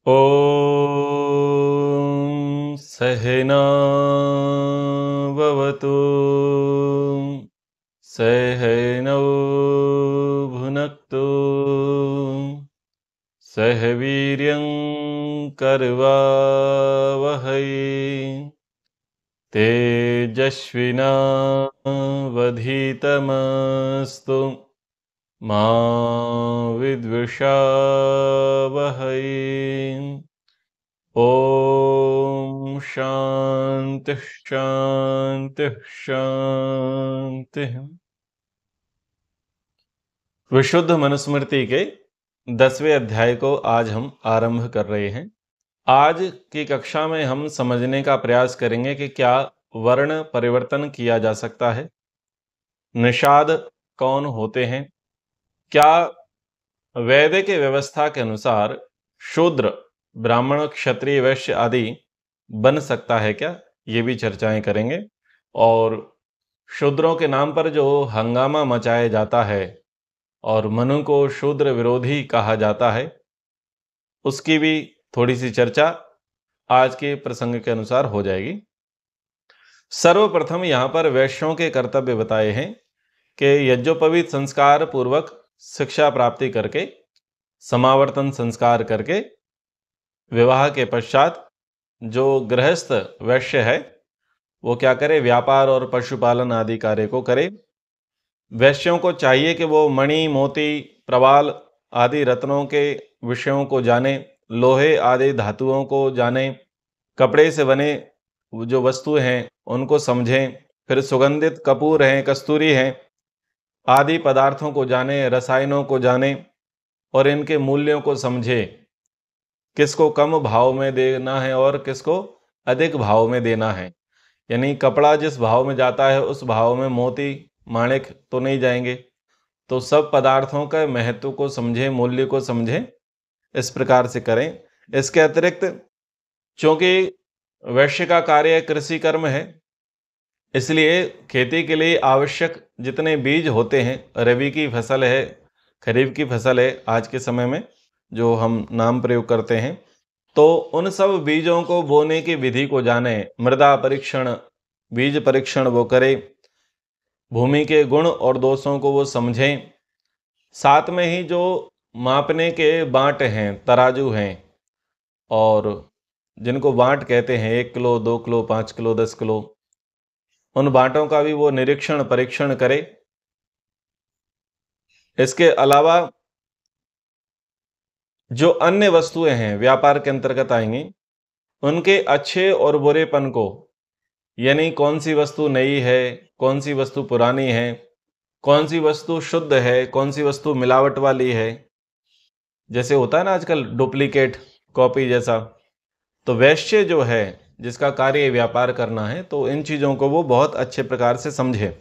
ॐ सहना भवतु सहनौ भुनक्तु सह वीर्यं करवावहै तेजस्विनावधीतमस्तु मा विद्विषावहै। ओम शांति शांति शांति। विशुद्ध मनुस्मृति के 10वें अध्याय को आज हम आरंभ कर रहे हैं। आज की कक्षा में हम समझने का प्रयास करेंगे कि क्या वर्ण परिवर्तन किया जा सकता है, निषाद कौन होते हैं, क्या वैदिक व्यवस्था के अनुसार शूद्र ब्राह्मण क्षत्रिय वैश्य आदि बन सकता है क्या, ये भी चर्चाएं करेंगे। और शूद्रों के नाम पर जो हंगामा मचाया जाता है और मनु को शूद्र विरोधी कहा जाता है, उसकी भी थोड़ी सी चर्चा आज के प्रसंग के अनुसार हो जाएगी। सर्वप्रथम यहाँ पर वैश्यों के कर्तव्य बताए हैं कि यज्ञोपवीत संस्कार पूर्वक शिक्षा प्राप्ति करके समावर्तन संस्कार करके विवाह के पश्चात जो गृहस्थ वैश्य है वो क्या करे, व्यापार और पशुपालन आदि कार्य को करे। वैश्यों को चाहिए कि वो मणि मोती प्रवाल आदि रत्नों के विषयों को जाने, लोहे आदि धातुओं को जाने, कपड़े से बने जो वस्तुएं हैं उनको समझें, फिर सुगंधित कपूर हैं, कस्तूरी हैं आदि पदार्थों को जाने, रसायनों को जाने और इनके मूल्यों को समझे, किसको कम भाव में देना है और किसको अधिक भाव में देना है। यानी कपड़ा जिस भाव में जाता है उस भाव में मोती माणिक तो नहीं जाएंगे, तो सब पदार्थों का महत्व को समझें, मूल्य को समझें, इस प्रकार से करें। इसके अतिरिक्त चूंकि वैश्य का कार्य कृषि कर्म है, इसलिए खेती के लिए आवश्यक जितने बीज होते हैं, रबी की फसल है, खरीफ की फसल है आज के समय में जो हम नाम प्रयोग करते हैं, तो उन सब बीजों को बोने की विधि को जाने, मृदा परीक्षण बीज परीक्षण वो करे, भूमि के गुण और दोषों को वो समझें। साथ में ही जो मापने के बांट हैं, तराजू हैं, और जिनको बांट कहते हैं 1 किलो 2 किलो 5 किलो 10 किलो, उन बांटों का भी वो निरीक्षण परीक्षण करे। इसके अलावा जो अन्य वस्तुएं हैं व्यापार के अंतर्गत आएंगी, उनके अच्छे और बुरेपन को, यानी कौन सी वस्तु नई है, कौन सी वस्तु पुरानी है, कौन सी वस्तु शुद्ध है, कौन सी वस्तु मिलावट वाली है, जैसे होता है ना आजकल डुप्लीकेट कॉपी जैसा, तो वैश्य जो है जिसका कार्य व्यापार करना है, तो इन चीजों को वो बहुत अच्छे प्रकार से समझे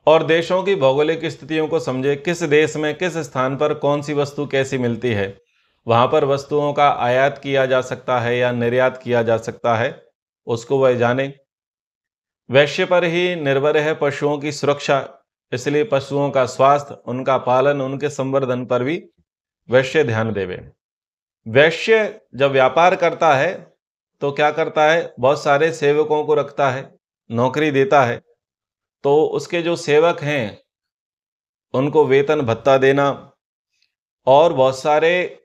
और देशों की भौगोलिक स्थितियों को समझे, किस देश में किस स्थान पर कौन सी वस्तु कैसी मिलती है, वहां पर वस्तुओं का आयात किया जा सकता है या निर्यात किया जा सकता है, उसको वह जाने। वैश्य पर ही निर्भर है पशुओं की सुरक्षा, इसलिए पशुओं का स्वास्थ्य, उनका पालन, उनके संवर्धन पर भी वैश्य ध्यान देवे। वैश्य जब व्यापार करता है तो क्या करता है, बहुत सारे सेवकों को रखता है, नौकरी देता है, तो उसके जो सेवक हैं उनको वेतन भत्ता देना और बहुत सारे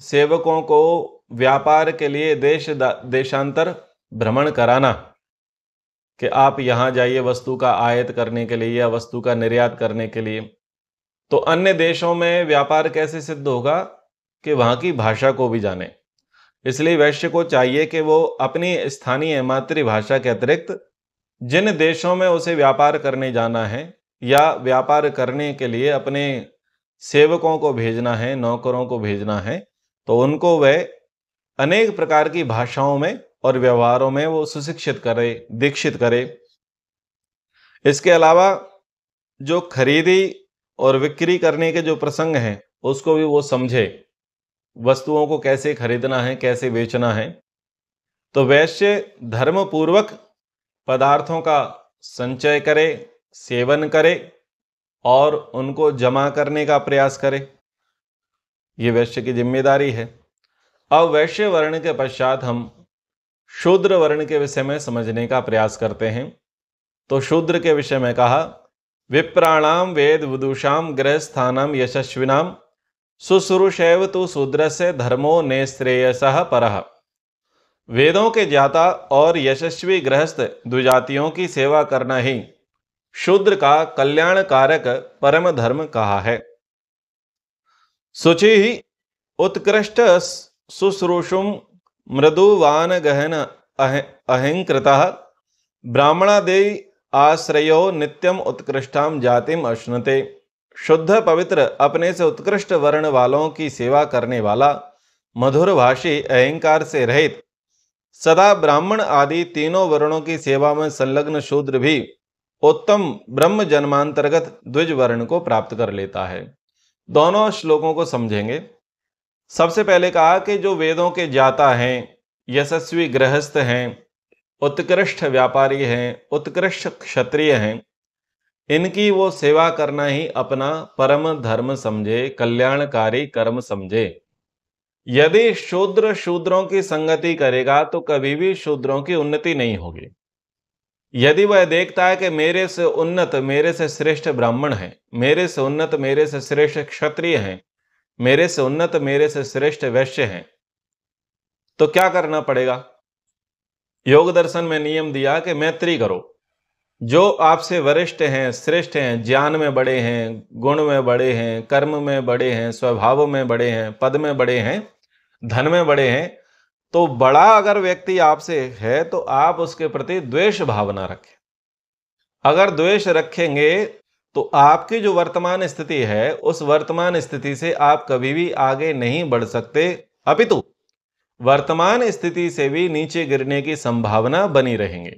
सेवकों को व्यापार के लिए देशांतर भ्रमण कराना कि आप यहां जाइए वस्तु का आयात करने के लिए या वस्तु का निर्यात करने के लिए। तो अन्य देशों में व्यापार कैसे सिद्ध होगा कि वहां की भाषा को भी जाने। इसलिए वैश्य को चाहिए कि वो अपनी स्थानीय मातृभाषा के अतिरिक्त जिन देशों में उसे व्यापार करने जाना है या व्यापार करने के लिए अपने सेवकों को भेजना है, नौकरों को भेजना है, तो उनको वह अनेक प्रकार की भाषाओं में और व्यवहारों में वो सुशिक्षित करे, दीक्षित करे। इसके अलावा जो खरीदी और बिक्री करने के जो प्रसंग हैं उसको भी वो समझे, वस्तुओं को कैसे खरीदना है, कैसे बेचना है। तो वैश्य धर्म पूर्वक पदार्थों का संचय करे, सेवन करे और उनको जमा करने का प्रयास करे, ये वैश्य की जिम्मेदारी है। अब वैश्य वर्ण के पश्चात हम शूद्र वर्ण के विषय में समझने का प्रयास करते हैं। तो शूद्र के विषय में कहा, विप्राणाम वेद विदुषाम गृहस्थानाम यशस्विनाम शुश्रूषैव तु शूद्रस्य धर्मो नेश्रेयसः परः। वेदों के ज्ञाता और यशस्वी गृहस्थ द्विजातियों की सेवा करना ही शूद्र का कल्याणकारक परम धर्म कहा है। शुचि ही उत्कृष्ट शुश्रूषुम मृदुवान गहन अहिंकृतः ब्राह्मणादि आश्रयो नित्यम उत्कृष्टाम जातिम अश्नुते। शुद्ध पवित्र अपने से उत्कृष्ट वर्ण वालों की सेवा करने वाला, मधुर भाषी, अहंकार से रहित, सदा ब्राह्मण आदि तीनों वर्णों की सेवा में संलग्न शूद्र भी उत्तम ब्रह्म जन्मांतर्गत द्विज वर्ण को प्राप्त कर लेता है। दोनों श्लोकों को समझेंगे। सबसे पहले कहा कि जो वेदों के ज्ञाता हैं, यशस्वी गृहस्थ हैं, उत्कृष्ट व्यापारी हैं, उत्कृष्ट क्षत्रिय हैं, इनकी वो सेवा करना ही अपना परम धर्म समझे, कल्याणकारी कर्म समझे। यदि शूद्र शूद्रों की संगति करेगा तो कभी भी शूद्रों की उन्नति नहीं होगी। यदि वह देखता है कि मेरे से उन्नत, मेरे से श्रेष्ठ ब्राह्मण हैं, मेरे से उन्नत, मेरे से श्रेष्ठ क्षत्रिय हैं, मेरे से उन्नत, मेरे से श्रेष्ठ वैश्य हैं, तो क्या करना पड़ेगा? योग दर्शन में नियम दिया कि मैत्री करो। जो आपसे वरिष्ठ हैं, श्रेष्ठ हैं, ज्ञान में बड़े हैं, गुण में बड़े हैं, कर्म में बड़े हैं, स्वभाव में बड़े हैं, पद में बड़े हैं, धन में बड़े हैं, तो बड़ा अगर व्यक्ति आपसे है तो आप उसके प्रति द्वेष भावना रखें। अगर द्वेष रखेंगे तो आपकी जो वर्तमान स्थिति है, उस वर्तमान स्थिति से आप कभी भी आगे नहीं बढ़ सकते, अपितु वर्तमान स्थिति से भी नीचे गिरने की संभावना बनी रहेंगे।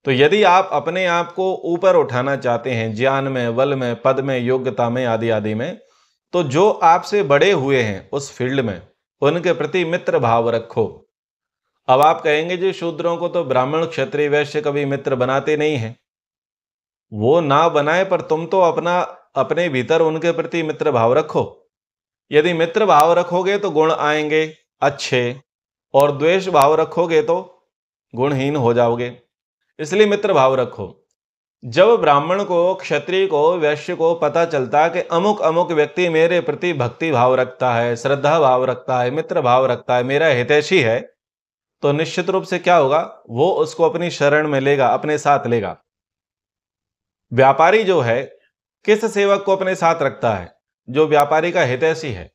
तो यदि आप अपने आप को ऊपर उठाना चाहते हैं, ज्ञान में, बल में, पद में, योग्यता में, आदि आदि में, तो जो आपसे बड़े हुए हैं उस फील्ड में, उनके प्रति मित्र भाव रखो। अब आप कहेंगे जी शूद्रों को तो ब्राह्मण, क्षत्रिय, वैश्य कभी मित्र बनाते नहीं हैं। वो ना बनाए, पर तुम तो अपने भीतर उनके प्रति मित्र भाव रखो। यदि मित्र भाव रखोगे तो गुण आएंगे अच्छे, और द्वेष भाव रखोगे तो गुणहीन हो जाओगे। इसलिए मित्र भाव रखो। जब ब्राह्मण को, क्षत्रिय को, वैश्य को पता चलता कि अमुक अमुक व्यक्ति मेरे प्रति भक्ति भाव रखता है, श्रद्धा भाव रखता है, मित्र भाव रखता है, मेरा हितैषी है, तो निश्चित रूप से क्या होगा, वो उसको अपनी शरण में लेगा, अपने साथ लेगा। व्यापारी जो है, किस सेवक को अपने साथ रखता है? जो व्यापारी का हितैषी है।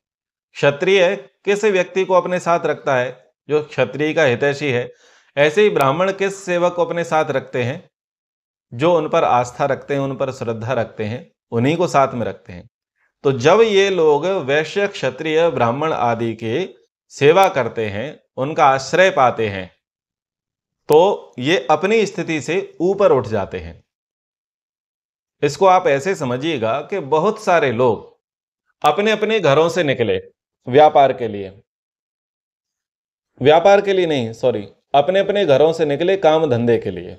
क्षत्रिय किस व्यक्ति को अपने साथ रखता है? जो क्षत्रिय का हितैषी है। ऐसे ही ब्राह्मण किस सेवक को अपने साथ रखते हैं? जो उन पर आस्था रखते हैं, उन पर श्रद्धा रखते हैं, उन्हीं को साथ में रखते हैं। तो जब ये लोग वैश्य, क्षत्रिय, ब्राह्मण आदि के सेवा करते हैं, उनका आश्रय पाते हैं, तो ये अपनी स्थिति से ऊपर उठ जाते हैं। इसको आप ऐसे समझिएगा कि बहुत सारे लोग अपने अपने घरों से निकले व्यापार के लिए, अपने अपने घरों से निकले काम धंधे के लिए,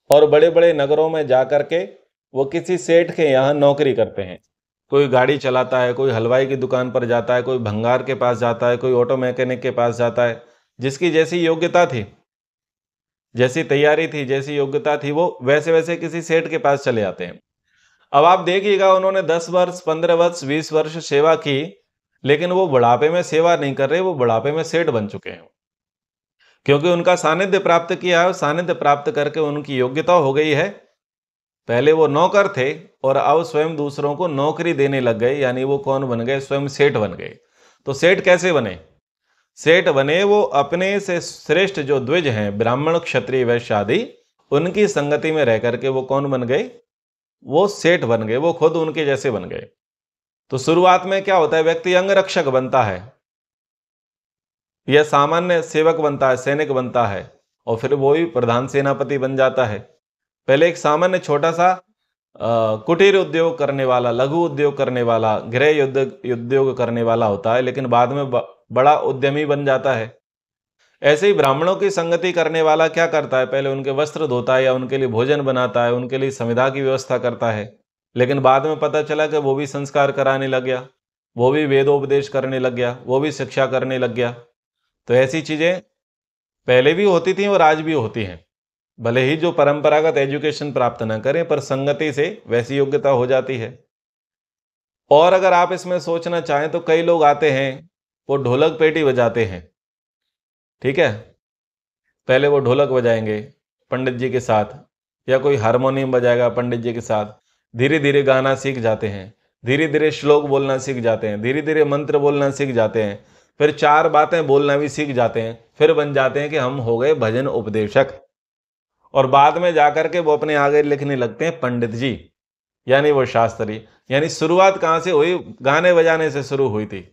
और बड़े बड़े नगरों में जाकर के वो किसी सेठ के यहाँ नौकरी करते हैं। कोई गाड़ी चलाता है, कोई हलवाई की दुकान पर जाता है, कोई भंगार के पास जाता है, कोई ऑटो मैकेनिक के पास जाता है। जिसकी जैसी योग्यता थी, जैसी तैयारी थी, जैसी योग्यता थी, वो वैसे वैसे किसी सेठ के पास चले जाते हैं। अब आप देखिएगा, उन्होंने 10 वर्ष, 15 वर्ष, 20 वर्ष सेवा की, लेकिन वो बुढ़ापे में सेवा नहीं कर रहे, वो बुढ़ापे में सेठ बन चुके हैं। क्योंकि उनका सानिध्य प्राप्त किया है, सानिध्य प्राप्त करके उनकी योग्यता हो गई है। पहले वो नौकर थे और अब स्वयं दूसरों को नौकरी देने लग गए, यानी वो कौन बन गए? स्वयं सेठ बन गए। तो सेठ कैसे बने? सेठ बने वो अपने से श्रेष्ठ जो द्विज हैं, ब्राह्मण, क्षत्रिय, वैश्य आदि, उनकी संगति में रह करके वो कौन बन गए? वो सेठ बन गए, वो खुद उनके जैसे बन गए। तो शुरुआत में क्या होता है? व्यक्ति अंगरक्षक बनता है, यह सामान्य सेवक बनता है, सैनिक बनता है, और फिर वो ही प्रधान सेनापति बन जाता है। पहले एक सामान्य छोटा सा कुटीर उद्योग करने वाला, लघु उद्योग करने वाला, गृह उद्योग करने वाला होता है, लेकिन बाद में बड़ा उद्यमी बन जाता है। ऐसे ही ब्राह्मणों की संगति करने वाला क्या करता है? पहले उनके वस्त्र धोता है, या उनके लिए भोजन बनाता है, उनके लिए संविदा की व्यवस्था करता है, लेकिन बाद में पता चला कि वो भी संस्कार कराने लग गया, वो भी वेदोपदेश करने लग गया, वो भी शिक्षा करने लग गया। तो ऐसी चीजें पहले भी होती थी और आज भी होती हैं। भले ही जो परंपरागत एजुकेशन प्राप्त न करें, पर संगति से वैसी योग्यता हो जाती है। और अगर आप इसमें सोचना चाहें तो कई लोग आते हैं, वो ढोलक पेटी बजाते हैं, ठीक है। पहले वो ढोलक बजाएंगे पंडित जी के साथ, या कोई हारमोनियम बजाएगा पंडित जी के साथ। धीरे धीरे गाना सीख जाते हैं, धीरे धीरे श्लोक बोलना सीख जाते हैं, धीरे धीरे मंत्र बोलना सीख जाते हैं, फिर 4 बातें बोलना भी सीख जाते हैं, फिर बन जाते हैं कि हम हो गए भजन उपदेशक। और बाद में जाकर के वो अपने आगे लिखने लगते हैं पंडित जी, यानी वो शास्त्री। यानी शुरुआत कहां से हुई? गाने बजाने से शुरू हुई थी।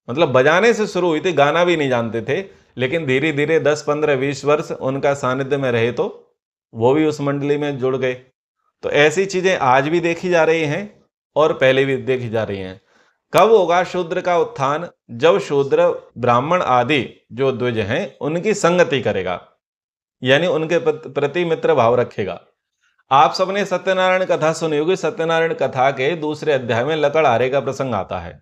मतलब बजाने से शुरू हुई थी, गाना भी नहीं जानते थे, लेकिन धीरे धीरे 10 15 20 वर्ष उनका सानिध्य में रहे तो वो भी उस मंडली में जुड़ गए। तो ऐसी चीजें आज भी देखी जा रही हैं और पहले भी देखी जा रही हैं। कब होगा शूद्र का उत्थान? जब शूद्र ब्राह्मण आदि जो द्विज हैं उनकी संगति करेगा, यानी उनके प्रति मित्र भाव रखेगा। आप सबने सत्यनारायण कथा सुनी होगी। सत्यनारायण कथा के दूसरे अध्याय में लकड़हारे का प्रसंग आता है।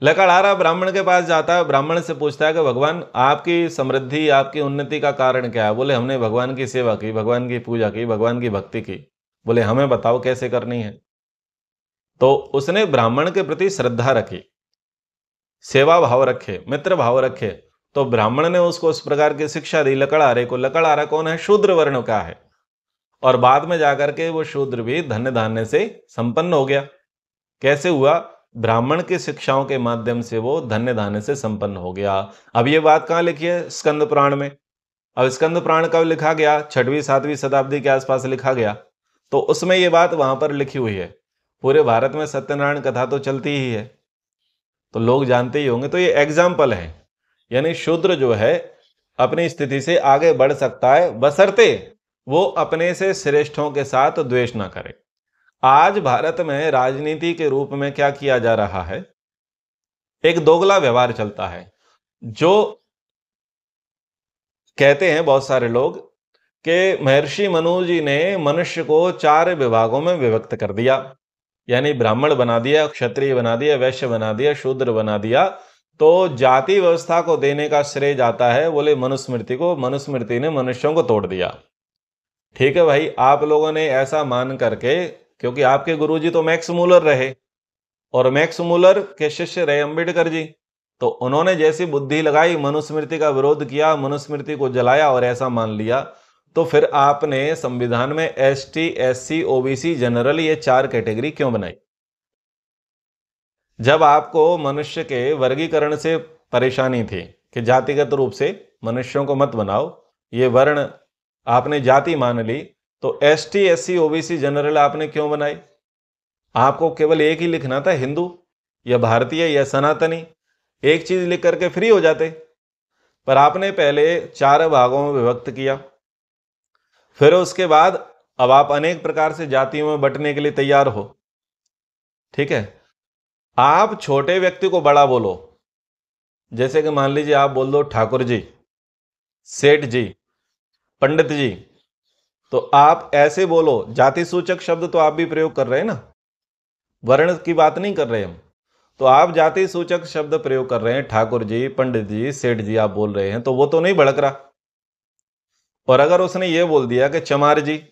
लकड़हारा ब्राह्मण के पास जाता है, ब्राह्मण से पूछता है कि भगवान आपकी समृद्धि, आपकी उन्नति का कारण क्या है? बोले हमने भगवान की सेवा की, भगवान की पूजा की, भगवान की भक्ति की। बोले हमें बताओ कैसे करनी है। तो उसने ब्राह्मण के प्रति श्रद्धा रखी, सेवा भाव रखे, मित्र भाव रखे, तो ब्राह्मण ने उसको उस प्रकार की शिक्षा दी लकड़हारे को। लकड़हारा कौन है? शूद्र वर्ण का है। और बाद में जाकर के वो शूद्र भी धन्य धान्य से संपन्न हो गया। कैसे हुआ? ब्राह्मण की शिक्षाओं के माध्यम से वो धन्य धान्य से संपन्न हो गया। अब ये बात कहां लिखी है? स्कंद पुराण में। अब स्कंद पुराण कब लिखा गया? 6वीं 7वीं शताब्दी के आसपास लिखा गया। तो उसमें ये बात वहां पर लिखी हुई है। पूरे भारत में सत्यनारायण कथा तो चलती ही है, तो लोग जानते ही होंगे। तो ये एग्जाम्पल है, यानी शूद्र जो है अपनी स्थिति से आगे बढ़ सकता है, बशर्ते वो अपने से श्रेष्ठों के साथ द्वेष ना करे। आज भारत में राजनीति के रूप में क्या किया जा रहा है? एक दोगला व्यवहार चलता है। जो कहते हैं बहुत सारे लोग कि महर्षि मनु जी ने मनुष्य को 4 विभागों में विभक्त कर दिया, यानी ब्राह्मण बना दिया, क्षत्रिय बना दिया, वैश्य बना दिया, शूद्र बना दिया। तो जाति व्यवस्था को देने का श्रेय जाता है बोले मनुस्मृति को। मनुस्मृति ने मनुष्यों को तोड़ दिया। ठीक है भाई, आप लोगों ने ऐसा मान करके, क्योंकि आपके गुरुजी तो मैक्स मूलर रहे और मैक्स मूलर के शिष्य रहे अंबेडकर जी, तो उन्होंने जैसी बुद्धि लगाई, मनुस्मृति का विरोध किया, मनुस्मृति को जलाया और ऐसा मान लिया। तो फिर आपने संविधान में एसटी, एससी, ओबीसी, जनरल, ये 4 कैटेगरी क्यों बनाई? जब आपको मनुष्य के वर्गीकरण से परेशानी थी कि जातिगत रूप से मनुष्यों को मत बनाओ, ये वर्ण आपने जाति मान ली, तो एसटी, एससी, ओबीसी, जनरल आपने क्यों बनाई? आपको केवल एक ही लिखना था, हिंदू या भारतीय या सनातनी, एक चीज लिख करके फ्री हो जाते। पर आपने पहले 4 भागों में विभक्त किया, फिर उसके बाद अब आप अनेक प्रकार से जातियों में बंटने के लिए तैयार हो। ठीक है, आप छोटे व्यक्ति को बड़ा बोलो, जैसे कि मान लीजिए आप बोल दो ठाकुर जी, सेठ जी, पंडित जी, तो आप ऐसे बोलो। जाति सूचक शब्द तो आप भी प्रयोग कर रहे हैं ना, वर्ण की बात नहीं कर रहे हम। तो आप जाति सूचक शब्द प्रयोग कर रहे हैं, ठाकुर जी, पंडित जी, सेठ जी आप बोल रहे हैं, तो वो तो नहीं भड़क रहा। और अगर उसने ये बोल दिया कि चमार जी,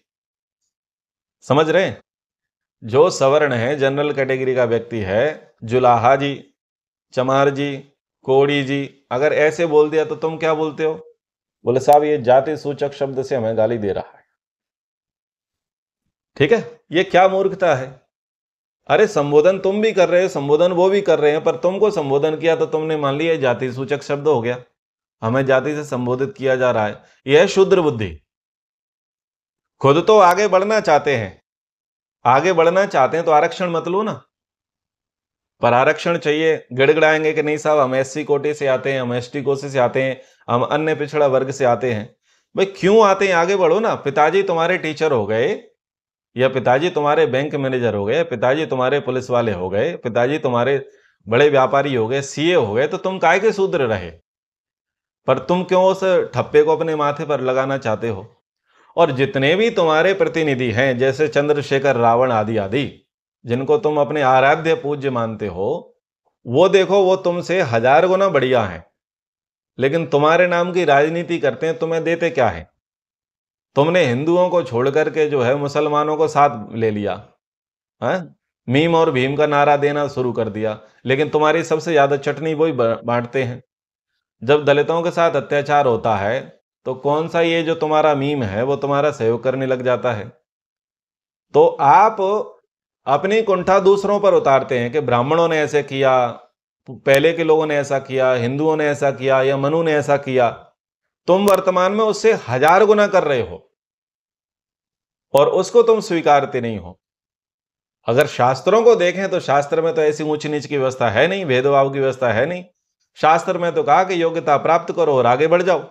समझ रहे हैं, जो सवर्ण है, जनरल कैटेगरी का व्यक्ति है, जुलाहा जी, चमार जी, कोड़ी जी, अगर ऐसे बोल दिया तो तुम क्या बोलते हो? बोले साहब ये जाति सूचक शब्द से हमें गाली दे रहा है। ठीक है, ये क्या मूर्खता है? अरे संबोधन तुम भी कर रहे हो, संबोधन वो भी कर रहे हैं, पर तुमको संबोधन किया तो तुमने मान लिया जाति सूचक शब्द हो गया, हमें जाति से संबोधित किया जा रहा है। यह है शुद्र बुद्धि। खुद तो आगे बढ़ना चाहते हैं, आगे बढ़ना चाहते हैं तो आरक्षण मत लो ना। पर आरक्षण चाहिए, गिड़गिड़ाएंगे कि नहीं साहब हम एससी कोटे से आते हैं, हम एसटी कोटे से आते हैं, हम अन्य पिछड़ा वर्ग से आते हैं। भाई क्यों आते हैं? आगे बढ़ो ना। पिताजी तुम्हारे टीचर हो गए, या पिताजी तुम्हारे बैंक मैनेजर हो गए, पिताजी तुम्हारे पुलिस वाले हो गए, पिताजी तुम्हारे बड़े व्यापारी हो गए, सीए हो गए, तो तुम काहे के शूद्र रहे? पर तुम क्यों उस ठप्पे को अपने माथे पर लगाना चाहते हो? और जितने भी तुम्हारे प्रतिनिधि हैं, जैसे चंद्रशेखर, रावण आदि आदि, जिनको तुम अपने आराध्य पूज्य मानते हो, वो देखो वो तुमसे 1000 गुना बढ़िया हैं। लेकिन तुम्हारे नाम की राजनीति करते हैं, तुम्हें देते क्या है? तुमने हिंदुओं को छोड़ करके जो है मुसलमानों को साथ ले लिया, है? मीम और भीम का नारा देना शुरू कर दिया, लेकिन तुम्हारी सबसे ज्यादा चटनी वही बांटते हैं। जब दलितों के साथ अत्याचार होता है तो कौन सा ये जो तुम्हारा मीम है वो तुम्हारा सहयोग करने लग जाता है। तो आप अपनी कुंठा दूसरों पर उतारते हैं कि ब्राह्मणों ने ऐसे किया, पहले के लोगों ने ऐसा किया, हिंदुओं ने ऐसा किया या मनु ने ऐसा किया। तुम वर्तमान में उससे 1000 गुना कर रहे हो और उसको तुम स्वीकारते नहीं हो। अगर शास्त्रों को देखें तो शास्त्र में तो ऐसी ऊंच नीच की व्यवस्था है नहीं, भेदभाव की व्यवस्था है नहीं। शास्त्र में तो कहा कि योग्यता प्राप्त करो और आगे बढ़ जाओ।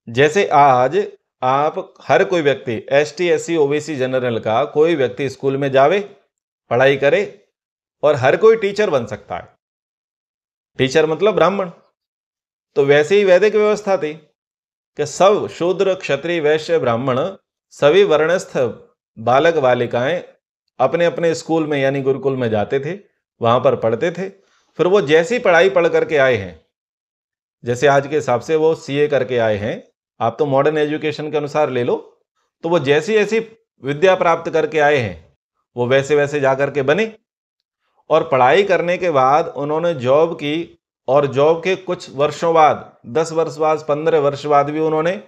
जैसे आज आप हर कोई व्यक्ति एसटी, एससी, ओबीसी, जनरल का कोई व्यक्ति स्कूल में जावे, पढ़ाई करे और हर कोई टीचर बन सकता है। टीचर मतलब ब्राह्मण। तो वैसे ही वैदिक व्यवस्था थी कि सब शूद्र, क्षत्रिय, वैश्य, ब्राह्मण सभी वर्णस्थ बालक बालिकाएं अपने अपने स्कूल में यानी गुरुकुल में जाते थे, वहां पर पढ़ते थे। फिर वो जैसी पढ़ाई पढ़ करके आए हैं, जैसे आज के हिसाब से वो सीए करके आए हैं, आप तो मॉडर्न एजुकेशन के अनुसार ले लो, तो वो जैसी ऐसी विद्या प्राप्त करके आए हैं वो वैसे वैसे जाकर के बने। और पढ़ाई करने के बाद उन्होंने जॉब की और जॉब के कुछ वर्षों बाद, 10 वर्ष बाद, 15 वर्ष बाद भी उन्होंने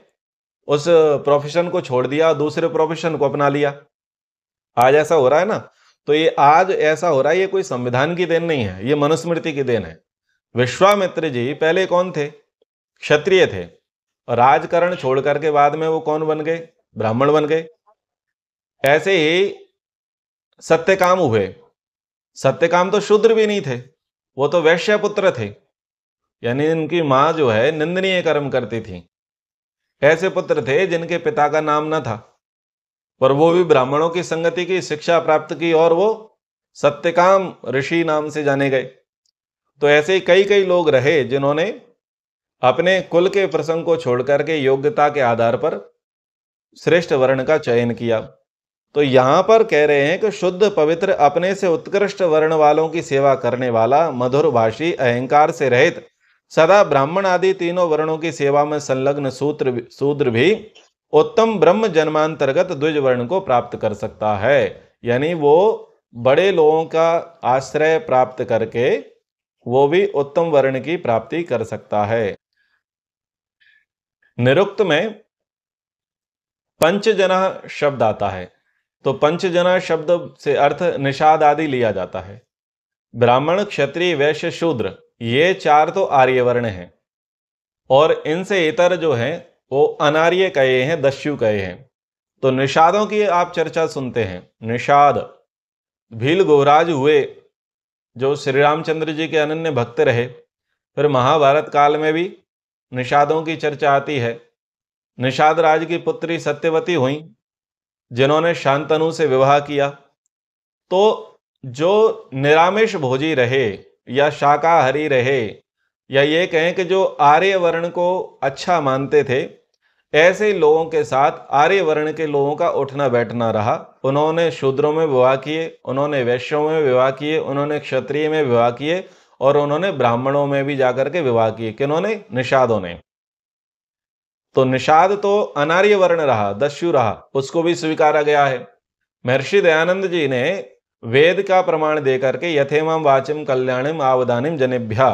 उस प्रोफेशन को छोड़ दिया, दूसरे प्रोफेशन को अपना लिया। आज ऐसा हो रहा है ना। तो ये आज ऐसा हो रहा है, ये कोई संविधान की देन नहीं है, ये मनुस्मृति की देन है। विश्वामित्र जी पहले कौन थे? क्षत्रिय थे। और राजकरण छोड़ करके बाद में वो कौन बन गए? ब्राह्मण बन गए। ऐसे ही सत्यकाम हुए। सत्यकाम तो शूद्र भी नहीं थे, वो तो वैश्य पुत्र थे, यानी इनकी मां जो है निंदनीय कर्म करती थी। ऐसे पुत्र थे जिनके पिता का नाम न था, पर वो भी ब्राह्मणों की संगति की, शिक्षा प्राप्त की और वो सत्यकाम ऋषि नाम से जाने गए। तो ऐसे कई कई लोग रहे जिन्होंने अपने कुल के प्रसंग को छोड़ करके योग्यता के आधार पर श्रेष्ठ वर्ण का चयन किया। तो यहां पर कह रहे हैं कि शुद्ध, पवित्र, अपने से उत्कृष्ट वर्ण वालों की सेवा करने वाला, मधुर भाषी, अहंकार से रहित, सदा ब्राह्मण आदि तीनों वर्णों की सेवा में संलग्न शूद्र भी उत्तम ब्रह्म जन्मांतर्गत द्विज वर्ण को प्राप्त कर सकता है। यानी वो बड़े लोगों का आश्रय प्राप्त करके वो भी उत्तम वर्ण की प्राप्ति कर सकता है। निरुक्त में पंचजना शब्द आता है, तो पंचजना शब्द से अर्थ निषाद आदि लिया जाता है। ब्राह्मण, क्षत्रिय, वैश्य, शूद्र ये 4 तो आर्य वर्ण हैं और इनसे इतर जो हैं वो अनार्य कहे हैं, दस्यु कहे हैं। तो निषादों की आप चर्चा सुनते हैं। निषाद भील गोराज हुए जो श्री रामचंद्र जी के अनन्य भक्त रहे। फिर महाभारत काल में भी निषादों की चर्चा आती है। निषाद राज की पुत्री सत्यवती हुई जिन्होंने शांतनु से विवाह किया। तो जो निरामिष भोजी रहे या शाकाहारी रहे या ये कहें कि जो आर्य वर्ण को अच्छा मानते थे, ऐसे लोगों के साथ आर्य वर्ण के लोगों का उठना बैठना रहा। उन्होंने शूद्रों में विवाह किए, उन्होंने वैश्यों में विवाह किए, उन्होंने क्षत्रिय में विवाह किए और उन्होंने ब्राह्मणों में भी जाकर के विवाह किए। किन्होंने? निषादों ने। तो निषाद तो अनार्य वर्ण रहा, दस्यु रहा, उसको भी स्वीकारा गया है। महर्षि दयानंद जी ने वेद का प्रमाण देकर के यथेमं वाचिम कल्याणिम आवदानिम जनेभ्या,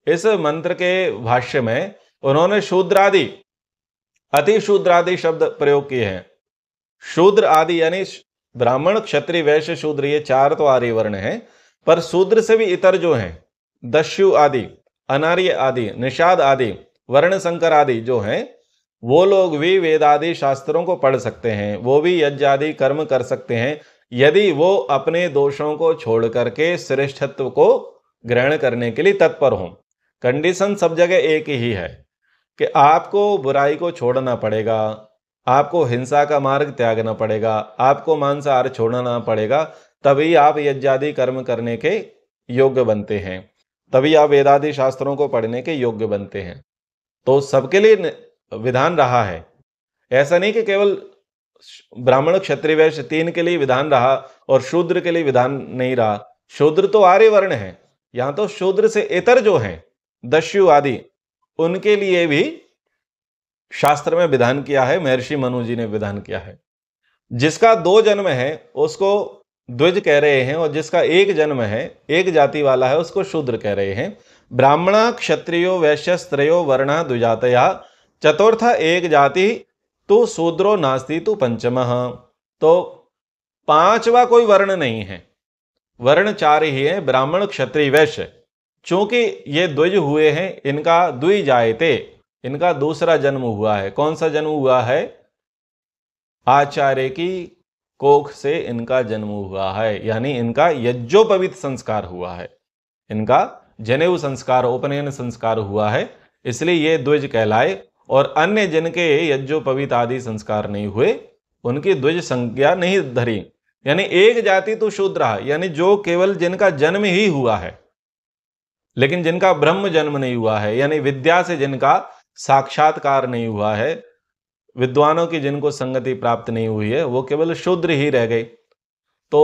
इस मंत्र के भाष्य में उन्होंने शूद्रादि, अति शूद्रादि शब्द प्रयोग किए हैं। शूद्र आदि यानी ब्राह्मण, क्षत्रिय, वैश्य, शूद्र ये 4 तो आर्य वर्ण हैं, पर शूद्र से भी इतर जो हैं, दस्यु आदि, अनार्य आदि, निषाद आदि, वर्ण संकर आदि जो हैं, वो लोग भी वेदादि शास्त्रों को पढ़ सकते हैं, वो भी यज्ञ आदि कर्म कर सकते हैं, यदि वो अपने दोषों को छोड़ करके श्रेष्ठत्व को ग्रहण करने के लिए तत्पर हों। कंडीशन सब जगह एक ही है कि आपको बुराई को छोड़ना पड़ेगा, आपको हिंसा का मार्ग त्यागना पड़ेगा, आपको मांसाहार छोड़ना पड़ेगा, तभी आप यज्ञादि कर्म करने के योग्य बनते हैं, तभी आप वेदादि शास्त्रों को पढ़ने के योग्य बनते हैं। तो सबके लिए विधान रहा है। ऐसा नहीं कि केवल ब्राह्मण, क्षत्रिय, वैश्य 3 के लिए विधान रहा और शूद्र के लिए विधान नहीं रहा। शूद्र तो आर्य वर्ण है, यहां तो शूद्र से इतर जो हैं, दस्यु आदि, उनके लिए भी शास्त्र में विधान किया है, महर्षि मनु जी ने विधान किया है। जिसका 2 जन्म है उसको द्विज कह रहे हैं, और जिसका 1 जन्म है, एक जाति वाला है, उसको शूद्र कह रहे हैं। ब्राह्मण क्षत्रियो वैश्यस्त्रयो वर्ण द्विजातया चतुर्थ एक जाति तो शूद्रो नास्ति तो पंचमः। तो 5वां कोई वर्ण नहीं है, वर्ण 4 ही है, ब्राह्मण क्षत्रिय वैश्य। चूंकि ये द्विज हुए हैं, इनका द्विजायते, इनका दूसरा जन्म हुआ है। कौन सा जन्म हुआ है? आचार्य की कोख से इनका जन्म हुआ है, यानी इनका यज्ञोपवीत संस्कार हुआ है, इनका जनेऊ संस्कार, उपनयन संस्कार हुआ है, इसलिए ये द्विज कहलाए। और अन्य जिनके यज्ञोपवीत आदि संस्कार नहीं हुए, उनकी द्विज संज्ञा नहीं धरी। यानी एक जाति तो शूद्र, यानी जो केवल जिनका जन्म ही हुआ है लेकिन जिनका ब्रह्म जन्म नहीं हुआ है, यानी विद्या से जिनका साक्षात्कार नहीं हुआ है, विद्वानों की जिनको संगति प्राप्त नहीं हुई है, वो केवल शूद्र ही रह गए। तो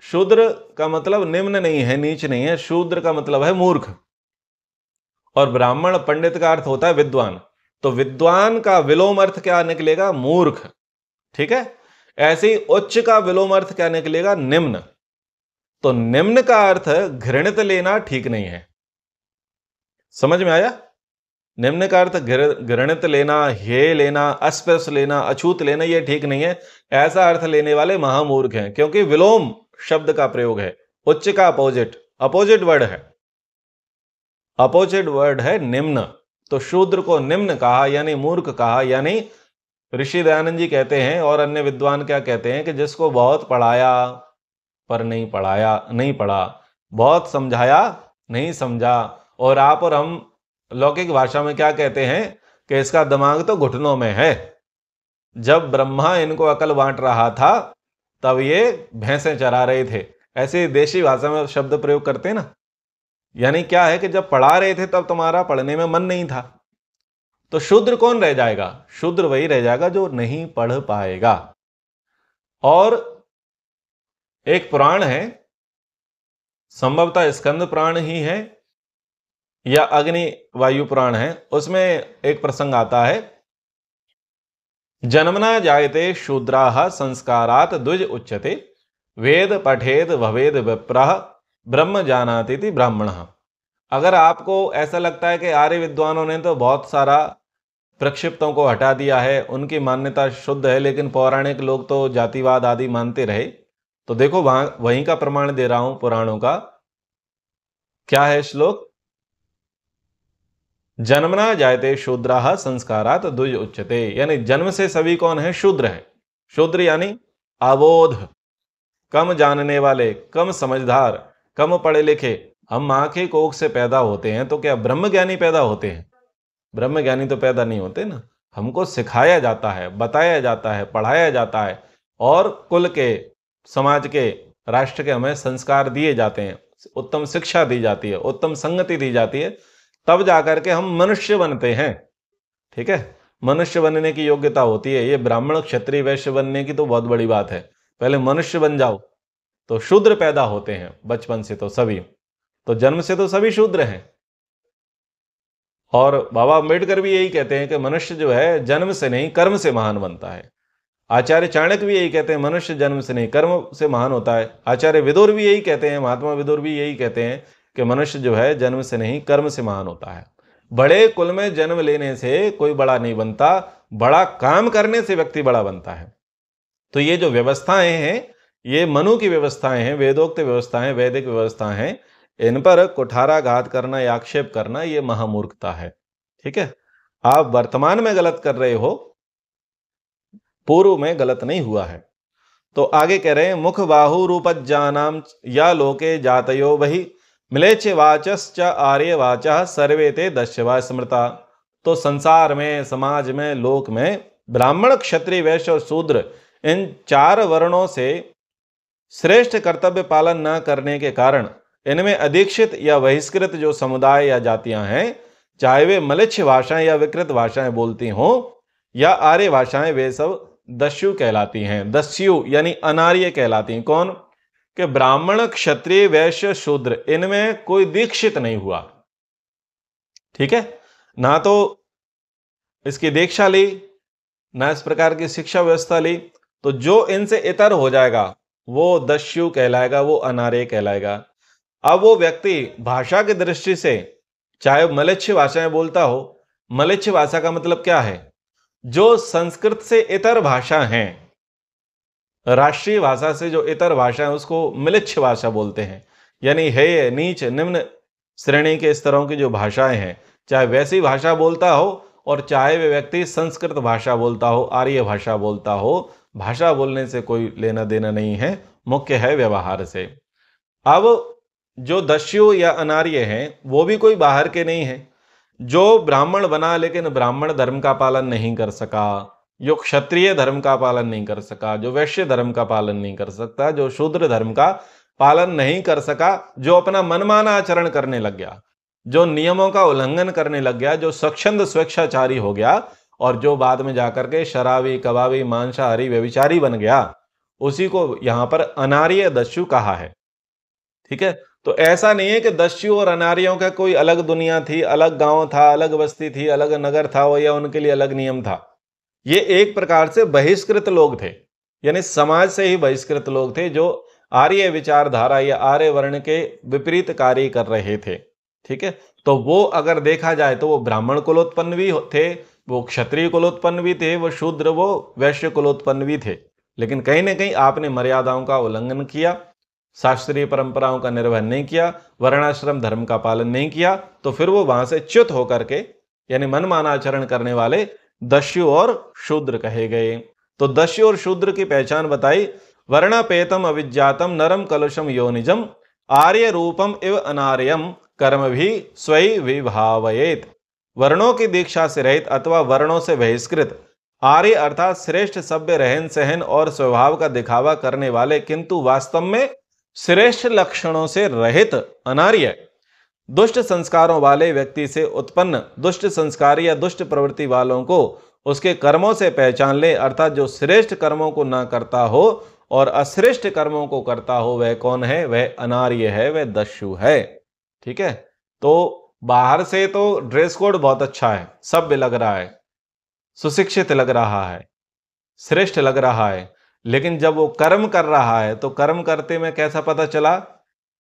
शूद्र का मतलब निम्न नहीं है, नीच नहीं है, शूद्र का मतलब है मूर्ख। और ब्राह्मण पंडित का अर्थ होता है विद्वान, तो विद्वान का विलोम अर्थ क्या निकलेगा? मूर्ख। ठीक है, ऐसे ही उच्च का विलोम अर्थ क्या निकलेगा? निम्न। तो निम्न का अर्थ घृणित लेना ठीक नहीं है। समझ में आया? निम्न का अर्थ घृणित लेना, हे लेना, अस्पृश्य लेना, अछूत लेना, यह ठीक नहीं है। ऐसा अर्थ लेने वाले महामूर्ख हैं, क्योंकि विलोम शब्द का प्रयोग है। उच्च का अपोजिट वर्ड है, अपोजिट वर्ड है निम्न। तो शूद्र को निम्न कहा, यानी मूर्ख कहा। यानी ऋषि दयानंद जी कहते हैं, और अन्य विद्वान क्या कहते हैं, कि जिसको बहुत पढ़ाया पर नहीं पढ़ा, बहुत समझाया नहीं समझा। और आप और हम लौकिक भाषा में क्या कहते हैं कि इसका दिमाग तो घुटनों में है। जब ब्रह्मा इनको अकल बांट रहा था तब ये भैंसें चरा रहे थे, ऐसे देशी भाषा में शब्द प्रयोग करते हैं ना। यानी क्या है कि जब पढ़ा रहे थे तब तुम्हारा पढ़ने में मन नहीं था। तो शूद्र कौन रह जाएगा? शूद्र वही रह जाएगा जो नहीं पढ़ पाएगा। और एक पुराण है, संभवतः स्कंद पुराण ही है या अग्नि वायु पुराण है, उसमें एक प्रसंग आता है, जन्मना जायते शूद्राः संस्कारात् द्विज उच्यते वेद पठेद भवेद विप्रः ब्रह्म जानाति ब्राह्मणः। अगर आपको ऐसा लगता है कि आर्य विद्वानों ने तो बहुत सारा प्रक्षिप्तों को हटा दिया है, उनकी मान्यता शुद्ध है, लेकिन पौराणिक लोग तो जातिवाद आदि मानते रहे, तो देखो वहीं का प्रमाण दे रहा हूं पुराणों का। क्या है श्लोक? जन्मना जायते शूद्राः संस्कारात् द्विज उच्यते, यानी जन्म से सभी कौन है? शूद्र है। शूद्र यानी अबोध, कम जानने वाले, कम समझदार, कम पढ़े लिखे। हम मां के कोख से पैदा होते हैं तो क्या ब्रह्म ज्ञानी पैदा होते हैं? ब्रह्म ज्ञानी तो पैदा नहीं होते ना। हमको सिखाया जाता है, बताया जाता है, पढ़ाया जाता है, और कुल के, समाज के, राष्ट्र के हमें संस्कार दिए जाते हैं, उत्तम शिक्षा दी जाती है, उत्तम संगति दी जाती है, तब जाकर के हम मनुष्य बनते हैं। ठीक है, मनुष्य बनने की योग्यता होती है। ये ब्राह्मण क्षत्रिय वैश्य बनने की तो बहुत बड़ी बात है, पहले मनुष्य बन जाओ। तो शूद्र पैदा होते हैं बचपन से, तो सभी, तो जन्म से तो सभी शूद्र हैं। और बाबा अम्बेडकर भी यही कहते हैं कि मनुष्य जो है जन्म से नहीं कर्म से महान बनता है। आचार्य चाणक्य भी यही कहते हैं, मनुष्य जन्म से नहीं कर्म से महान होता है। आचार्य विदुर भी यही कहते हैं, महात्मा विदुर भी यही कहते हैं कि मनुष्य जो है जन्म से नहीं कर्म से महान होता है। बड़े कुल में जन्म लेने से कोई बड़ा नहीं बनता, बड़ा काम करने से व्यक्ति बड़ा बनता है। तो ये जो व्यवस्थाएं हैं, ये मनु की व्यवस्थाएं हैं, वेदोक्त व्यवस्थाएं, वैदिक व्यवस्थाएं हैं, इन पर कुठाराघात करना या आक्षेप करना ये महामूर्खता है। ठीक है, आप वर्तमान में गलत कर रहे हो, पूर्व में गलत नहीं हुआ है। तो आगे कह रहे हैं, मुख बाहु रूपज्जानाम या लोके जातयो वही मिलेच्छ वाचश्च आर्य वाचा सर्वे ते दस्यवा स्मृता। तो संसार में, समाज में, लोक में ब्राह्मण क्षत्रिय वैश्य और शूद्र, इन 4 वर्णों से श्रेष्ठ कर्तव्य पालन न करने के कारण इनमें अधीक्षित या बहिष्कृत जो समुदाय या जातियां हैं, चाहे वे मलिच्छ भाषाएं या विकृत भाषाएं बोलती हों या आर्य भाषाएं, वे सब दस्यु कहलाती हैं। दस्यु यानी अनार्य कहलाती हैं। कौन? कि ब्राह्मण क्षत्रिय वैश्य शूद्र, इनमें कोई दीक्षित नहीं हुआ। ठीक है, ना तो इसकी दीक्षा ली, ना इस प्रकार की शिक्षा व्यवस्था ली, तो जो इनसे इतर हो जाएगा वो दस्यु कहलाएगा, वो अनार्य कहलाएगा। अब वो व्यक्ति भाषा की दृष्टि से चाहे मलेच्छ भाषाएं बोलता हो, मलेच्छ भाषा का मतलब क्या है? जो संस्कृत से इतर भाषा हैं, राष्ट्रीय भाषा से जो इतर भाषा है उसको मिलिच्छ भाषा बोलते हैं। यानी हेय, नीच, निम्न श्रेणी के स्तरों की जो भाषाएं हैं, चाहे वैसी भाषा बोलता हो और चाहे वे व्यक्ति संस्कृत भाषा बोलता हो, आर्य भाषा बोलता हो, भाषा बोलने से कोई लेना देना नहीं है, मुख्य है व्यवहार से। अब जो दस्यु या अनार्य हैं वो भी कोई बाहर के नहीं है। जो ब्राह्मण बना लेकिन ब्राह्मण धर्म का पालन नहीं कर सका, जो क्षत्रिय धर्म का पालन नहीं कर सका, जो वैश्य धर्म का पालन नहीं कर सकता, जो शूद्र धर्म का पालन नहीं कर सका, जो अपना मनमाना आचरण करने लग गया, जो नियमों का उल्लंघन करने लग गया, जो स्वच्छंद स्वेच्छाचारी हो गया और जो बाद में जाकर के शराबी, कबाबी, मांसाहारी, व्यभिचारी बन गया, उसी को यहां पर अनार्य दस्यु कहा है। ठीक है, तो ऐसा नहीं है कि दस्यु और अनार्यों का कोई अलग दुनिया थी, अलग गांव था, अलग बस्ती थी, अलग नगर था, वो या उनके लिए अलग नियम था। ये एक प्रकार से बहिष्कृत लोग थे, यानी समाज से ही बहिष्कृत लोग थे, जो आर्य विचारधारा या आर्य वर्ण के विपरीत कार्य कर रहे थे। ठीक है, तो वो अगर देखा जाए तो वो ब्राह्मण कुलोत्पन्न भी थे, वो क्षत्रिय कुलोत्पन्न भी थे, वो शूद्र, वो वैश्य कुलोत्पन्न भी थे। लेकिन कहीं ना कहीं आपने मर्यादाओं का उल्लंघन किया, शास्त्रीय परंपराओं का निर्वहन नहीं किया, वर्णाश्रम धर्म का पालन नहीं किया, तो फिर वो वहां से च्युत होकर के यानी मनमाना आचरण करने वाले दस्यु और शूद्र कहे गए। तो दस्यु और शूद्र की पहचान बताई। वर्णापेतम अविज्ञातम नरम कलुषम योनिजम आर्य रूपम इव अनार्यम कर्म भी स्वयं विभावयेत। वर्णों की दीक्षा से रहित अथवा वर्णों से बहिष्कृत आर्य अर्थात श्रेष्ठ सभ्य रहन सहन और स्वभाव का दिखावा करने वाले किंतु वास्तव में श्रेष्ठ लक्षणों से रहित अनार्य, दुष्ट संस्कारों वाले व्यक्ति से उत्पन्न दुष्ट संस्कार या दुष्ट प्रवृत्ति वालों को उसके कर्मों से पहचान ले, अर्थात जो श्रेष्ठ कर्मों को ना करता हो और अश्रेष्ठ कर्मों को करता हो, वह कौन है? वह अनार्य है, वह दस्यु है। ठीक है, तो बाहर से तो ड्रेस कोड बहुत अच्छा है, सभ्य लग रहा है, सुशिक्षित लग रहा है, श्रेष्ठ लग रहा है, लेकिन जब वो कर्म कर रहा है तो कर्म करते में कैसा पता चला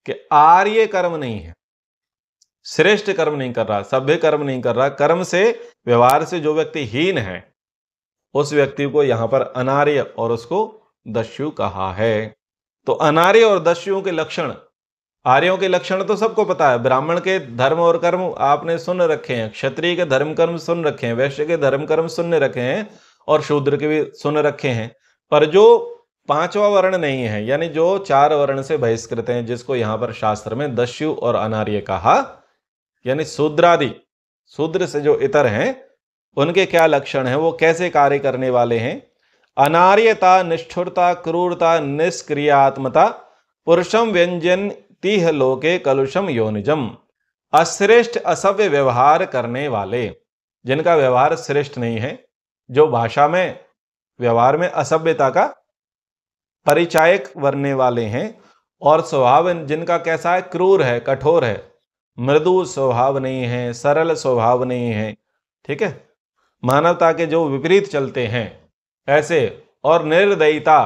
कि आर्य कर्म नहीं है, श्रेष्ठ कर्म नहीं कर रहा, सभ्य कर्म नहीं कर रहा, कर्म से व्यवहार से जो व्यक्ति हीन है उस व्यक्ति को यहां पर अनार्य और उसको दस्यु कहा है। तो अनार्य और दस्युओं के लक्षण, आर्यों के लक्षण तो सबको पता है, ब्राह्मण के धर्म और कर्म आपने सुन रखे हैं, क्षत्रिय के धर्म कर्म सुन रखे हैं, वैश्य के धर्म कर्म सुन रखे हैं और शूद्र के भी सुन रखे हैं। पर जो पांचवा वर्ण नहीं है, यानी जो 4 वर्ण से बहिष्कृत हैं, जिसको यहां पर शास्त्र में दस्यु और अनार्य कहा, यानी शूद्रादि, शूद्र से जो इतर हैं उनके क्या लक्षण हैं, वो कैसे कार्य करने वाले हैं? अनार्यता, निष्ठुरता, क्रूरता, निष्क्रियात्मता, पुरुषम व्यंजन तीह लोके कलुषम योनिजम। अश्रेष्ठ असभ्य व्यवहार करने वाले, जिनका व्यवहार श्रेष्ठ नहीं है, जो भाषा में व्यवहार में असभ्यता का परिचायक बनने वाले हैं, और स्वभाव जिनका कैसा है? क्रूर है, कठोर है, मृदु स्वभाव नहीं है, सरल स्वभाव नहीं है। ठीक है, मानवता के जो विपरीत चलते हैं ऐसे, और निर्दयिता,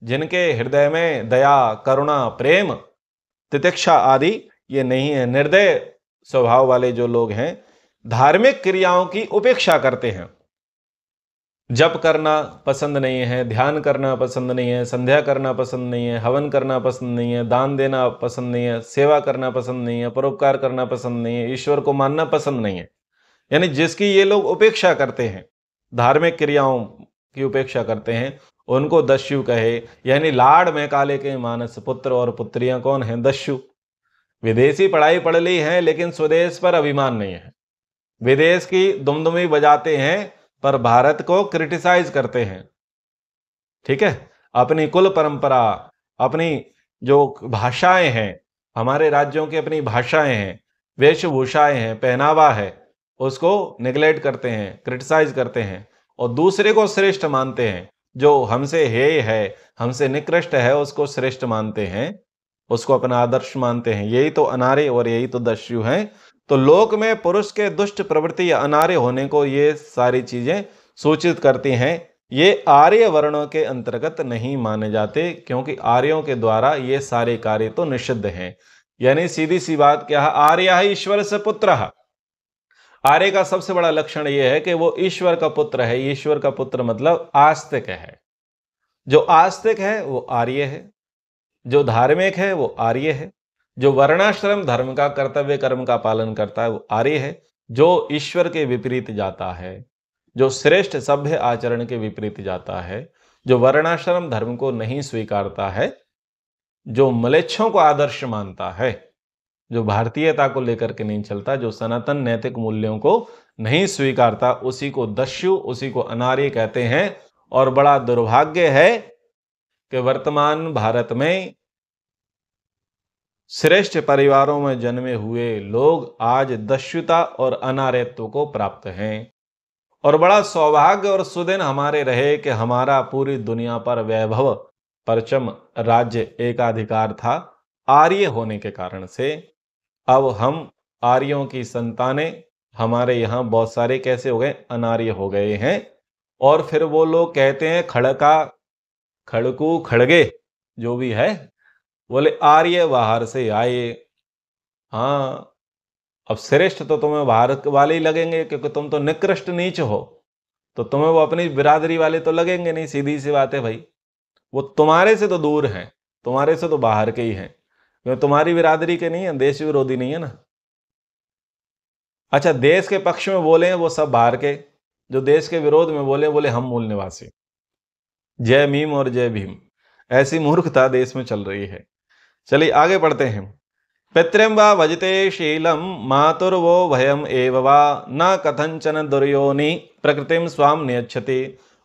जिनके हृदय में दया, करुणा, प्रेम, तितिक्षा आदि ये नहीं है, निर्दय स्वभाव वाले जो लोग हैं, धार्मिक क्रियाओं की उपेक्षा करते हैं, जप करना पसंद नहीं है, ध्यान करना पसंद नहीं है, संध्या करना पसंद नहीं है, हवन करना पसंद नहीं है, दान देना पसंद नहीं है, सेवा करना पसंद नहीं है, परोपकार करना पसंद नहीं है, ईश्वर को मानना पसंद नहीं है, यानी जिसकी ये लोग उपेक्षा करते हैं, धार्मिक क्रियाओं की उपेक्षा करते हैं, उनको दस्यु कहे। यानी लाड़ में काले के मानस, पुत्र और पुत्रियां कौन है? दस्यु। विदेशी पढ़ाई पढ़ ली है लेकिन स्वदेश पर अभिमान नहीं है, विदेश की दुमदुमी बजाते हैं पर भारत को क्रिटिसाइज करते हैं। ठीक है, अपनी कुल परंपरा, अपनी जो भाषाएं हैं, हमारे राज्यों की अपनी भाषाएं हैं, वेशभूषाएं हैं, पहनावा है, उसको निगलेक्ट करते हैं, क्रिटिसाइज करते हैं, और दूसरे को श्रेष्ठ मानते हैं, जो हमसे हेय है, हमसे निकृष्ट है, उसको श्रेष्ठ मानते हैं, उसको अपना आदर्श मानते हैं। यही तो अनार्य और यही तो दस्यु हैं। तो लोक में पुरुष के दुष्ट प्रवृत्ति या अनार्य होने को ये सारी चीजें सूचित करती हैं। ये आर्य वर्णों के अंतर्गत नहीं माने जाते, क्योंकि आर्यों के द्वारा ये सारे कार्य तो निषिद्ध हैं। यानी सीधी सी बात क्या है, आर्य है ईश्वर से पुत्र। आर्य का सबसे बड़ा लक्षण यह है कि वो ईश्वर का पुत्र है। ईश्वर का पुत्र मतलब आस्तिक है। जो आस्तिक है वो आर्य है, जो धार्मिक है वो आर्य है, जो वर्णाश्रम धर्म का कर्तव्य कर्म का पालन करता है वो आर्य है, जो ईश्वर के विपरीत जाता है, जो श्रेष्ठ सभ्य आचरण के विपरीत जाता है, जो वर्णाश्रम धर्म को नहीं स्वीकारता है, जो म्लेच्छों को आदर्श मानता है, जो भारतीयता को लेकर के नहीं चलता, जो सनातन नैतिक मूल्यों को नहीं स्वीकारता, उसी को दस्यु, उसी को अनार्य कहते हैं। और बड़ा दुर्भाग्य है कि वर्तमान भारत में श्रेष्ठ परिवारों में जन्मे हुए लोग आज दस्युता और अनार्यत्व को प्राप्त हैं। और बड़ा सौभाग्य और सुदिन हमारे रहे कि हमारा पूरी दुनिया पर वैभव, परचम, राज्य, एकाधिकार था आर्य होने के कारण से। अब हम आर्यों की संतानें, हमारे यहाँ बहुत सारे कैसे हो गए, अनार्य हो गए हैं। और फिर वो लोग कहते हैं खड़का, खड़कू, खड़गे जो भी है, बोले आर्य बाहर से आए। हाँ, अब श्रेष्ठ तो तुम्हें भारत वाले ही लगेंगे, क्योंकि तुम तो निकृष्ट नीच हो, तो तुम्हें वो अपनी बिरादरी वाले तो लगेंगे नहीं। सीधी सी बात है भाई, वो तुम्हारे से तो दूर हैं, तुम्हारे से तो बाहर के ही हैं, क्योंकि तुम्हारी बिरादरी के नहीं है, देश विरोधी नहीं है ना। अच्छा, देश के पक्ष में बोले हैं वो सब बाहर के, जो देश के विरोध में बोले, बोले हम मूल निवासी। जय मीम और जय भीम। ऐसी मूर्खता देश में चल रही है। चलिए आगे पढ़ते हैं। पितृं वा भजते शीलम मातुर्वो भयम एव वा न कथंचन दुर्योनि प्रकृतिम स्वाम नियच्छति।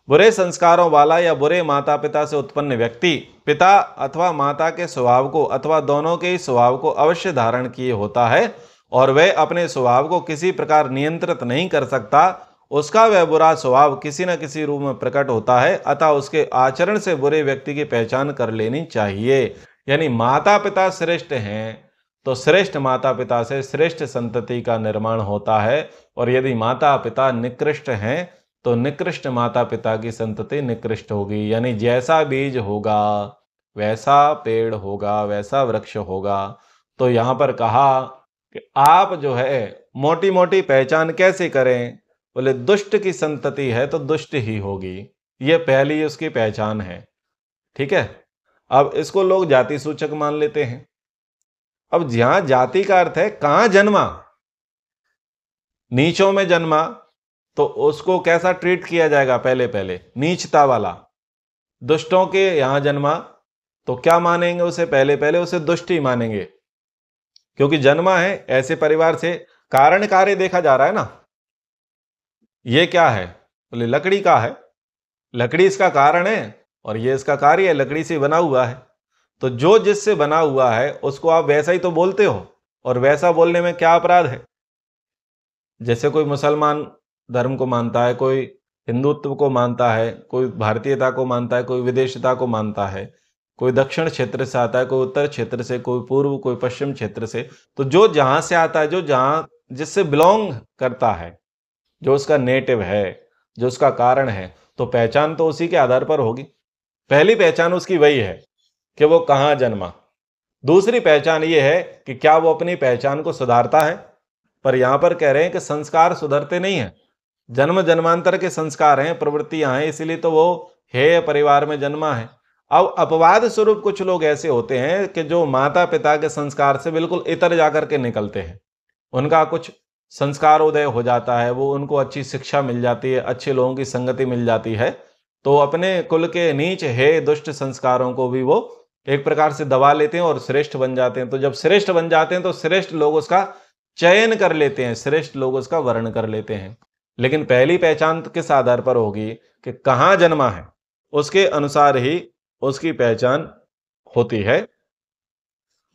बुरे संस्कारों वाला या बुरे माता पिता से उत्पन्न व्यक्ति पिता अथवा माता के स्वभाव को अथवा दोनों के ही स्वभाव को अवश्य धारण किए होता है, और वह अपने स्वभाव को किसी प्रकार नियंत्रित नहीं कर सकता। उसका वह बुरा स्वभाव किसी न किसी रूप में प्रकट होता है, अतः उसके आचरण से बुरे व्यक्ति की पहचान कर लेनी चाहिए। यानी माता पिता श्रेष्ठ हैं तो श्रेष्ठ माता पिता से श्रेष्ठ संतति का निर्माण होता है, और यदि माता पिता निकृष्ट हैं तो निकृष्ट माता पिता की संतति निकृष्ट होगी। यानी जैसा बीज होगा वैसा पेड़ होगा, वैसा वृक्ष होगा। तो यहां पर कहा कि आप जो है मोटी मोटी पहचान कैसे करें, बोले दुष्ट की संतति है तो दुष्ट ही होगी, ये पहली उसकी पहचान है। ठीक है, अब इसको लोग जाति सूचक मान लेते हैं। अब जहां जाति का अर्थ है कहां जन्मा, नीचों में जन्मा तो उसको कैसा ट्रीट किया जाएगा, पहले पहले नीचता वाला। दुष्टों के यहां जन्मा तो क्या मानेंगे उसे, पहले पहले उसे दुष्ट ही मानेंगे, क्योंकि जन्मा है ऐसे परिवार से। कारण कार्य देखा जा रहा है ना, ये क्या है, बोले लकड़ी का है, लकड़ी इसका कारण है और ये इसका कार्य है, लकड़ी से बना हुआ है। तो जो जिससे बना हुआ है उसको आप वैसा ही तो बोलते हो, और वैसा बोलने में क्या अपराध है। जैसे कोई मुसलमान धर्म को मानता है, कोई हिंदुत्व को मानता है, कोई भारतीयता को मानता है, कोई विदेशिता को मानता है, कोई दक्षिण क्षेत्र से आता है, कोई उत्तर क्षेत्र से, कोई पूर्व, कोई पश्चिम क्षेत्र से। तो जो जहां से आता है, जो जहां जिससे बिलोंग करता है, जो उसका नेटिव है, जो उसका कारण है, तो पहचान तो उसी के आधार पर होगी। पहली पहचान उसकी वही है कि वो कहां जन्मा। दूसरी पहचान ये है कि क्या वो अपनी पहचान को सुधारता है। पर यहां पर कह रहे हैं कि संस्कार सुधरते नहीं है, जन्म जन्मांतर के संस्कार हैं, प्रवृत्तियां हैं, इसीलिए तो वो हेय परिवार में जन्मा है। अब अपवाद स्वरूप कुछ लोग ऐसे होते हैं कि जो माता पिता के संस्कार से बिल्कुल इतर जाकर के निकलते हैं, उनका कुछ संस्कारोदय हो जाता है, वो उनको अच्छी शिक्षा मिल जाती है, अच्छे लोगों की संगति मिल जाती है, तो अपने कुल के नीच हे दुष्ट संस्कारों को भी वो एक प्रकार से दबा लेते हैं और श्रेष्ठ बन जाते हैं। तो जब श्रेष्ठ बन जाते हैं तो श्रेष्ठ लोग उसका चयन कर लेते हैं, श्रेष्ठ लोग उसका वर्ण कर लेते हैं। लेकिन पहली पहचान किस आधार पर होगी कि कहां जन्मा है, उसके अनुसार ही उसकी पहचान होती है।